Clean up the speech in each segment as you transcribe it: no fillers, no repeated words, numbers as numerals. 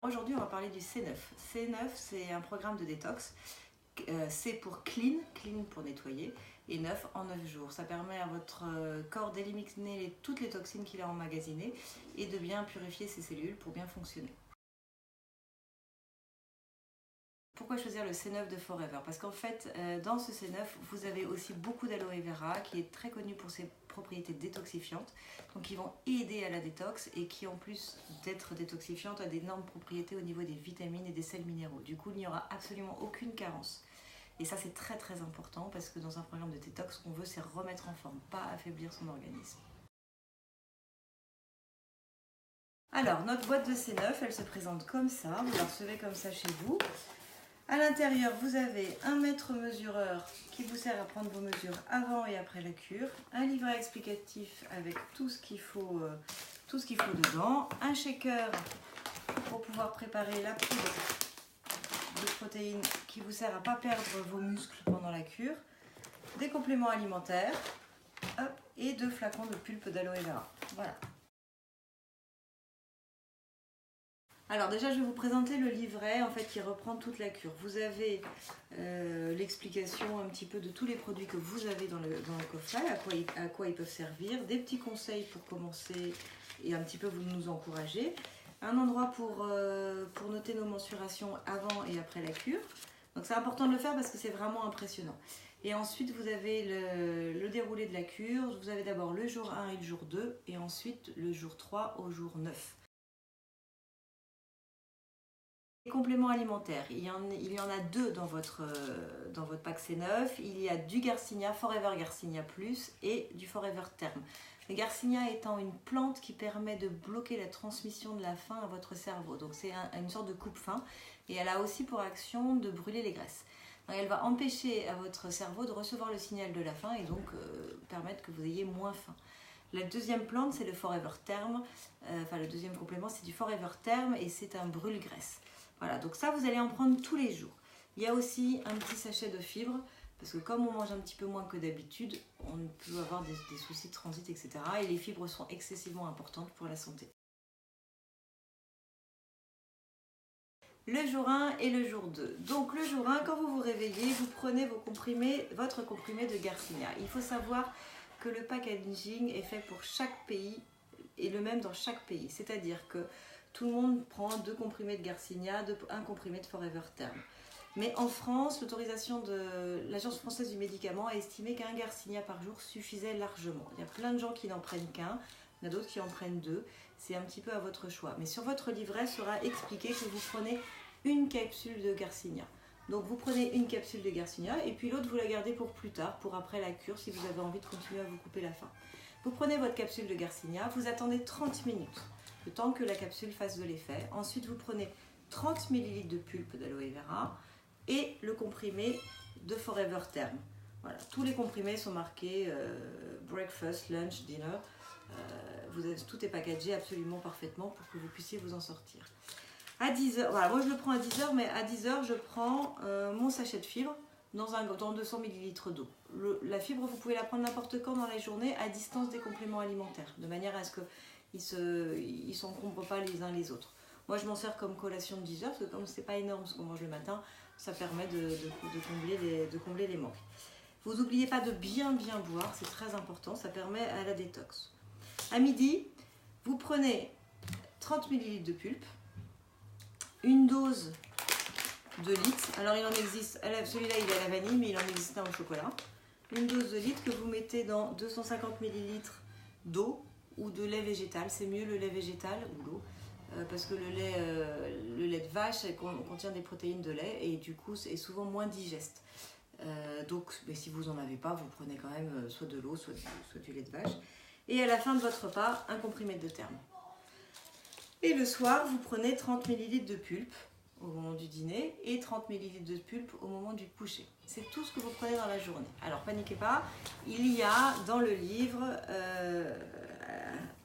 Aujourd'hui, on va parler du C9. C9, c'est un programme de détox. C pour clean, clean pour nettoyer, et 9 en 9 jours. Ça permet à votre corps d'éliminer toutes les toxines qu'il a emmagasinées et de bien purifier ses cellules pour bien fonctionner. Pourquoi choisir le C9 de Forever? Parce qu'en fait, dans ce C9, vous avez aussi beaucoup d'aloe vera qui est très connu pour ses propriétés détoxifiantes. Donc, qui vont aider à la détox et qui, en plus d'être détoxifiantes, a d'énormes propriétés au niveau des vitamines et des sels minéraux. Du coup, il n'y aura absolument aucune carence. Et ça, c'est très très important parce que dans un programme de détox, ce qu'on veut, c'est remettre en forme, pas affaiblir son organisme. Alors, notre boîte de C9, elle se présente comme ça. Vous la recevez comme ça chez vous. À l'intérieur, vous avez un mètre mesureur qui vous sert à prendre vos mesures avant et après la cure, un livret explicatif avec tout ce qu'il faut dedans, un shaker pour pouvoir préparer la poudre de protéines qui vous sert à ne pas perdre vos muscles pendant la cure, des compléments alimentaires, et 2 flacons de pulpe d'aloe vera. Voilà. Alors déjà, je vais vous présenter le livret en fait qui reprend toute la cure. Vous avez l'explication un petit peu de tous les produits que vous avez dans le coffret, à quoi ils peuvent servir, des petits conseils pour commencer et un petit peu vous nous encourager, un endroit pour noter nos mensurations avant et après la cure. Donc c'est important de le faire parce que c'est vraiment impressionnant. Et ensuite, vous avez le déroulé de la cure. Vous avez d'abord le jour 1 et le jour 2 et ensuite le jour 3 au jour 9. Compléments alimentaires, il y en a 2 dans votre pack C9. Il y a du Garcinia, Forever Garcinia Plus et du Forever Term. Le Garcinia étant une plante qui permet de bloquer la transmission de la faim à votre cerveau. Donc c'est une sorte de coupe-faim et elle a aussi pour action de brûler les graisses. Donc elle va empêcher à votre cerveau de recevoir le signal de la faim et donc permettre que vous ayez moins faim. La deuxième plante, c'est le Forever Term. Le deuxième complément, c'est du Forever Term et c'est un brûle-graisse. Voilà, donc ça, vous allez en prendre tous les jours. Il y a aussi un petit sachet de fibres, parce que comme on mange un petit peu moins que d'habitude, on peut avoir des soucis de transit, etc. Et les fibres sont excessivement importantes pour la santé. Le jour 1 et le jour 2. Donc le jour 1, quand vous vous réveillez, vous prenez votre comprimé de Garcinia. Il faut savoir que le packaging est fait pour chaque pays et le même dans chaque pays. C'est-à-dire que tout le monde prend 2 comprimés de Garcinia, un comprimé de Forever Term. Mais en France, l'autorisation de l'Agence française du médicament a estimé qu'un Garcinia par jour suffisait largement. Il y a plein de gens qui n'en prennent qu'un, il y en a d'autres qui en prennent 2. C'est un petit peu à votre choix. Mais sur votre livret sera expliqué que vous prenez une capsule de Garcinia. Donc vous prenez une capsule de Garcinia et puis l'autre vous la gardez pour plus tard, pour après la cure si vous avez envie de continuer à vous couper la faim. Vous prenez votre capsule de Garcinia, vous attendez 30 minutes, le temps que la capsule fasse de l'effet. Ensuite vous prenez 30 ml de pulpe d'aloe vera et le comprimé de Forever Term. Voilà, tous les comprimés sont marqués breakfast, lunch, dinner. Tout est packagé absolument parfaitement pour que vous puissiez vous en sortir. À 10h, voilà, moi je le prends à 10h, mais à 10h je prends mon sachet de fibres dans 200 ml d'eau. La fibre, vous pouvez la prendre n'importe quand dans la journée à distance des compléments alimentaires, de manière à ce qu'ils ne s'encombrent pas les uns les autres. Moi je m'en sers comme collation de 10h, parce que comme c'est pas énorme ce qu'on mange le matin, ça permet de combler les manques. Vous n'oubliez pas de bien boire, c'est très important, ça permet à la détox. À midi, vous prenez 30 ml de pulpe, une dose de litre. Alors il en existe, celui-là il est à la vanille, mais il en existe un au chocolat. Une dose de litre que vous mettez dans 250 ml d'eau ou de lait végétal. C'est mieux le lait végétal ou l'eau, parce que le lait de vache contient des protéines de lait et du coup est souvent moins digeste. Donc si vous n'en avez pas, vous prenez quand même soit de l'eau, soit du lait de vache. Et à la fin de votre repas, un comprimé de terme. Et le soir, vous prenez 30 ml de pulpe au moment du dîner et 30 ml de pulpe au moment du coucher. C'est tout ce que vous prenez dans la journée. Alors paniquez pas, il y a dans le livre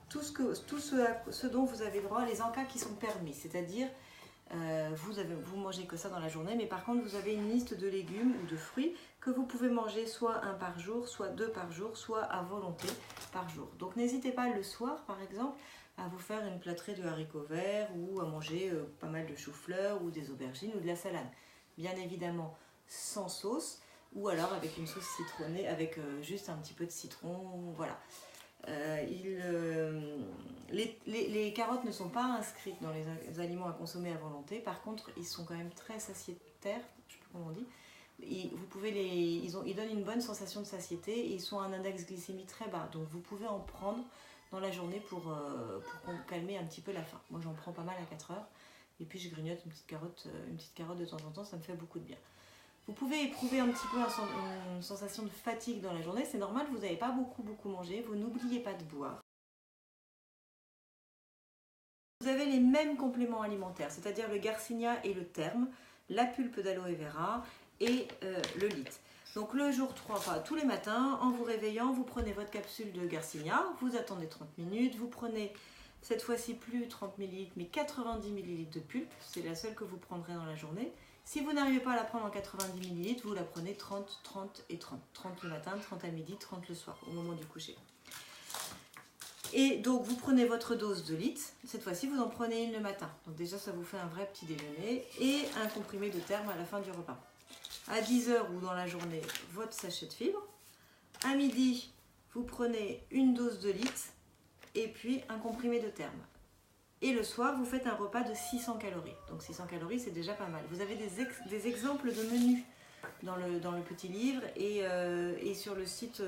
tout ce dont vous avez droit, les encas qui sont permis, c'est-à-dire vous mangez que ça dans la journée, mais par contre vous avez une liste de légumes ou de fruits que vous pouvez manger soit un par jour, soit deux par jour, soit à volonté par jour. Donc n'hésitez pas le soir par exemple à vous faire une plâtrée de haricots verts ou à manger pas mal de choux-fleurs ou des aubergines ou de la salade. Bien évidemment sans sauce ou alors avec une sauce citronnée avec juste un petit peu de citron, voilà. Les carottes ne sont pas inscrites dans les aliments à consommer à volonté. Par contre, ils sont quand même très satiétaires, je sais pas comment on dit. Ils donnent une bonne sensation de satiété et ils sont à un index glycémique très bas. Donc vous pouvez en prendre dans la journée pour calmer un petit peu la faim. Moi j'en prends pas mal à 4 heures et puis je grignote une petite carotte de temps en temps, ça me fait beaucoup de bien. Vous pouvez éprouver un petit peu une sensation de fatigue dans la journée, c'est normal, vous n'avez pas beaucoup mangé, vous n'oubliez pas de boire. Vous avez les mêmes compléments alimentaires, c'est-à-dire le garcinia et le therme, la pulpe d'aloe vera et le lythe. Donc le jour 3, enfin tous les matins, en vous réveillant, vous prenez votre capsule de garcinia, vous attendez 30 minutes, vous prenez cette fois-ci plus 30 ml mais 90 ml de pulpe, c'est la seule que vous prendrez dans la journée. Si vous n'arrivez pas à la prendre en 90 ml, vous la prenez 30, 30 et 30. 30 le matin, 30 à midi, 30 le soir, au moment du coucher. Et donc vous prenez votre dose de lythe, cette fois-ci vous en prenez une le matin. Donc déjà ça vous fait un vrai petit déjeuner et un comprimé de therme à la fin du repas. À 10 h ou dans la journée, votre sachet de fibres. À midi, vous prenez une dose de lythe et puis un comprimé de therme. Et le soir, vous faites un repas de 600 calories. Donc 600 calories, c'est déjà pas mal. Vous avez des exemples de menus dans le petit livre et sur le site.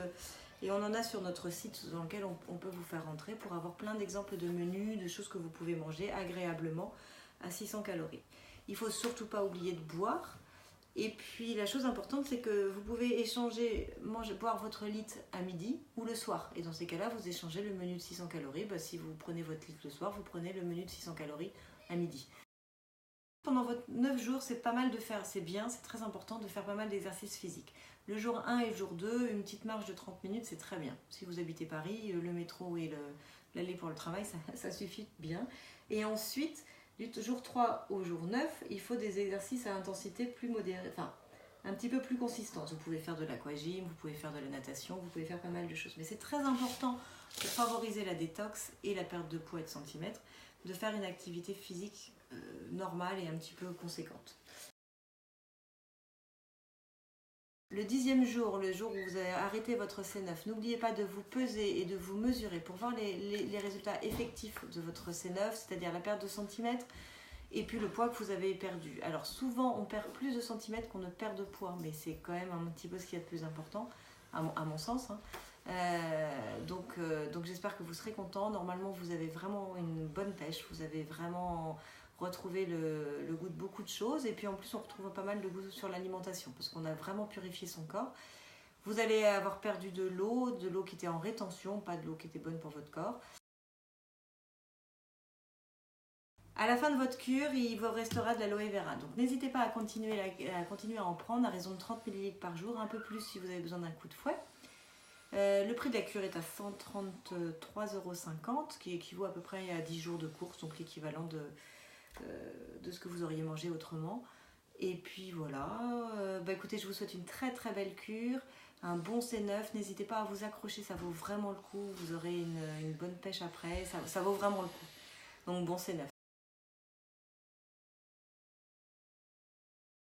Et on en a sur notre site dans lequel on peut vous faire rentrer pour avoir plein d'exemples de menus, de choses que vous pouvez manger agréablement à 600 calories. Il ne faut surtout pas oublier de boire. Et puis la chose importante, c'est que vous pouvez boire votre litre à midi ou le soir. Et dans ces cas-là, vous échangez le menu de 600 calories. Si vous prenez votre litre le soir, vous prenez le menu de 600 calories à midi. Pendant votre 9 jours, c'est pas mal de faire, c'est bien, c'est très important de faire pas mal d'exercices physiques. Le jour 1 et le jour 2, une petite marche de 30 minutes, c'est très bien. Si vous habitez Paris, le métro et l'aller pour le travail, ça suffit bien. Et ensuite, du jour 3 au jour 9, il faut des exercices à intensité plus modérée, enfin un petit peu plus consistante. Vous pouvez faire de l'aquagym, vous pouvez faire de la natation, vous pouvez faire pas mal de choses. Mais c'est très important pour favoriser la détox et la perte de poids et de centimètres, de faire une activité physique normale et un petit peu conséquente. Le 10e jour, le jour où vous avez arrêté votre C9, n'oubliez pas de vous peser et de vous mesurer pour voir les résultats effectifs de votre C9, c'est-à-dire la perte de centimètres et puis le poids que vous avez perdu. Alors souvent on perd plus de centimètres qu'on ne perd de poids, mais c'est quand même un petit peu ce qu'il y a de plus important, à mon sens. Donc j'espère que vous serez contents. Normalement vous avez vraiment une bonne pêche, vous avez vraiment retrouvé le goût de beaucoup de choses et puis en plus on retrouve pas mal de goût sur l'alimentation parce qu'on a vraiment purifié son corps. Vous allez avoir perdu de l'eau qui était en rétention, pas de l'eau qui était bonne pour votre corps. À la fin de votre cure, il vous restera de l'aloe vera. Donc n'hésitez pas à continuer à en prendre à raison de 30 ml par jour, un peu plus si vous avez besoin d'un coup de fouet. Le prix de la cure est à 133,50 €, qui équivaut à peu près à 10 jours de course, donc l'équivalent de ce que vous auriez mangé autrement. Et puis voilà, écoutez, je vous souhaite une très très belle cure, un bon C9, n'hésitez pas à vous accrocher, ça vaut vraiment le coup, vous aurez une bonne pêche après, ça vaut vraiment le coup. Donc bon C9.